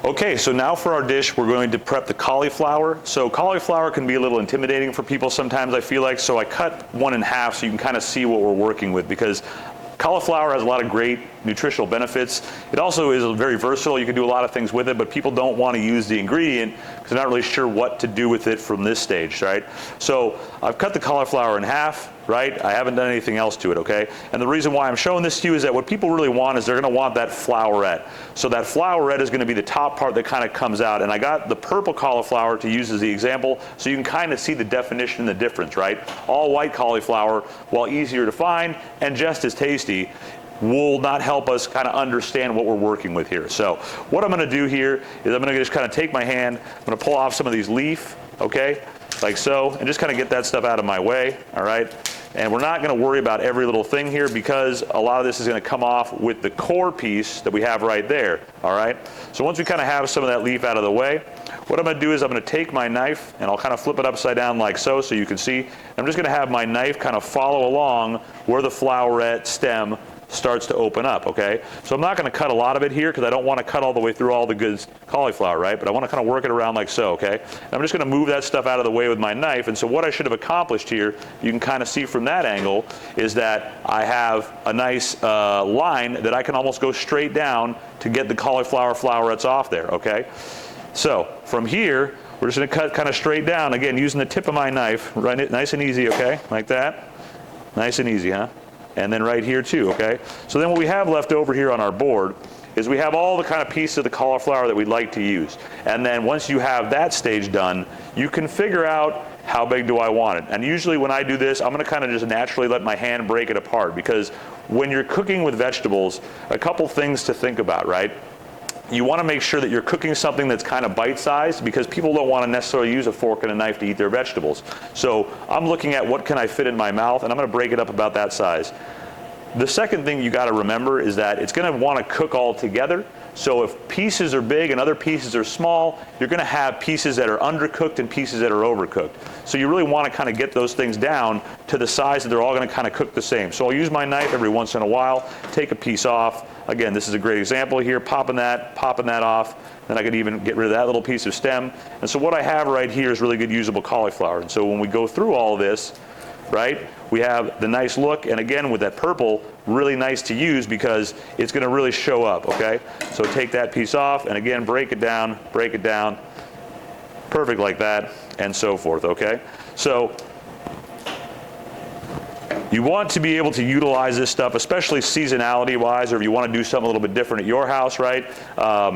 Okay, so now for our dish, we're going to prep the cauliflower. So cauliflower can be a little intimidating for people sometimes, I feel like, so I cut one in half so you can kind of see what we're working with, because cauliflower has a lot of great nutritional benefits. It also is very versatile. You can do a lot of things with it, but people don't want to use the ingredient because they're not really sure what to do with it from this stage, right? So I've cut the cauliflower in half, right? I haven't done anything else to it, okay? And the reason why I'm showing this to you is that what people really want is they're gonna want that flowerette. So that flowerette is gonna be the top part that kind of comes out. And I got the purple cauliflower to use as the example, so you can kind of see the definition and the difference, right? All white cauliflower, while easier to find and just as tasty, will not help us kind of understand what we're working with here. So what I'm gonna do here is I'm gonna just kind of take my hand, I'm gonna pull off some of these leaf, okay? Like so, and just kind of get that stuff out of my way, all right? And we're not gonna worry about every little thing here because a lot of this is gonna come off with the core piece that we have right there, all right? So once we kind of have some of that leaf out of the way, what I'm gonna do is I'm gonna take my knife and I'll kind of flip it upside down like so you can see. I'm just gonna have my knife kind of follow along where the flowerette stem starts to open up, okay? So I'm not gonna cut a lot of it here because I don't wanna cut all the way through all the good cauliflower, right? But I wanna kind of work it around like so, okay? And I'm just gonna move that stuff out of the way with my knife. And so what I should have accomplished here, you can kind of see from that angle, is that I have a nice line that I can almost go straight down to get the cauliflower flowerets off there, okay? So from here, we're just gonna cut kind of straight down, again, using the tip of my knife, run it nice and easy, okay? Like that. Nice and easy, huh? And then right here too, okay? So then what we have left over here on our board is we have all the kind of pieces of the cauliflower that we'd like to use. And then once you have that stage done, you can figure out how big do I want it. And usually when I do this, I'm gonna kind of just naturally let my hand break it apart, because when you're cooking with vegetables, a couple things to think about, right? You want to make sure that you're cooking something that's kind of bite-sized, because people don't want to necessarily use a fork and a knife to eat their vegetables. So I'm looking at what can I fit in my mouth, and I'm going to break it up about that size. The second thing you got to remember is that it's going to want to cook all together. So if pieces are big and other pieces are small, you're going to have pieces that are undercooked and pieces that are overcooked. So you really want to kind of get those things down to the size that they're all going to kind of cook the same. So I'll use my knife every once in a while, take a piece off. Again, this is a great example here, popping that off. Then I could even get rid of that little piece of stem. And so what I have right here is really good usable cauliflower. And so when we go through all of this, right, we have the nice look, and again with that purple, really nice to use because it's going to really show up, okay? So take that piece off and again break it down, perfect like that, and so forth, okay? So you want to be able to utilize this stuff, especially seasonality-wise, or if you want to do something a little bit different at your house, right?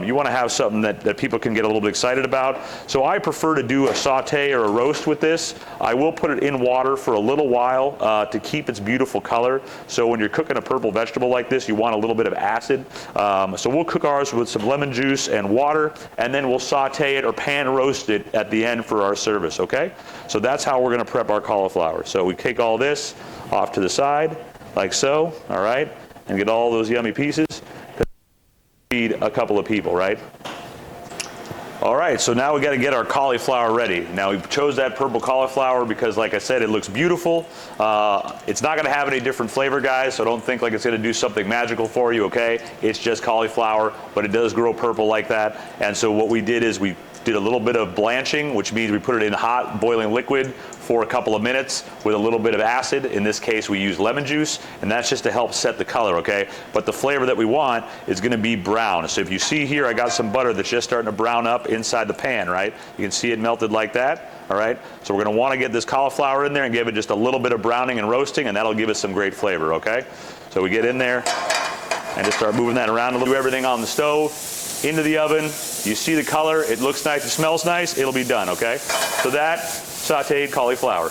You want to have something that people can get a little bit excited about. So I prefer to do a saute or a roast with this. I will put it in water for a little while to keep its beautiful color. So when you're cooking a purple vegetable like this, you want a little bit of acid. So we'll cook ours with some lemon juice and water, and then we'll saute it or pan roast it at the end for our service, okay? So that's how we're going to prep our cauliflower. So we take all this off to the side, like so, all right, and get all those yummy pieces to feed a couple of people, right? All right, so now we got to get our cauliflower ready. Now we chose that purple cauliflower because, like I said, it looks beautiful. It's not going to have any different flavor, guys, so don't think like it's going to do something magical for you, okay? It's just cauliflower, but it does grow purple like that. And so what we did is we did a little bit of blanching, which means we put it in hot boiling liquid for a couple of minutes with a little bit of acid. In this case, we use lemon juice, and that's just to help set the color, okay? But the flavor that we want is gonna be brown. So if you see here, I got some butter that's just starting to brown up inside the pan, right? You can see it melted like that, all right? So we're gonna wanna get this cauliflower in there and give it just a little bit of browning and roasting, and that'll give us some great flavor, okay? So we get in there and just start moving that around a little, do everything on the stove, into the oven. You see the color, it looks nice, it smells nice, it'll be done, okay? So that sauteed cauliflower.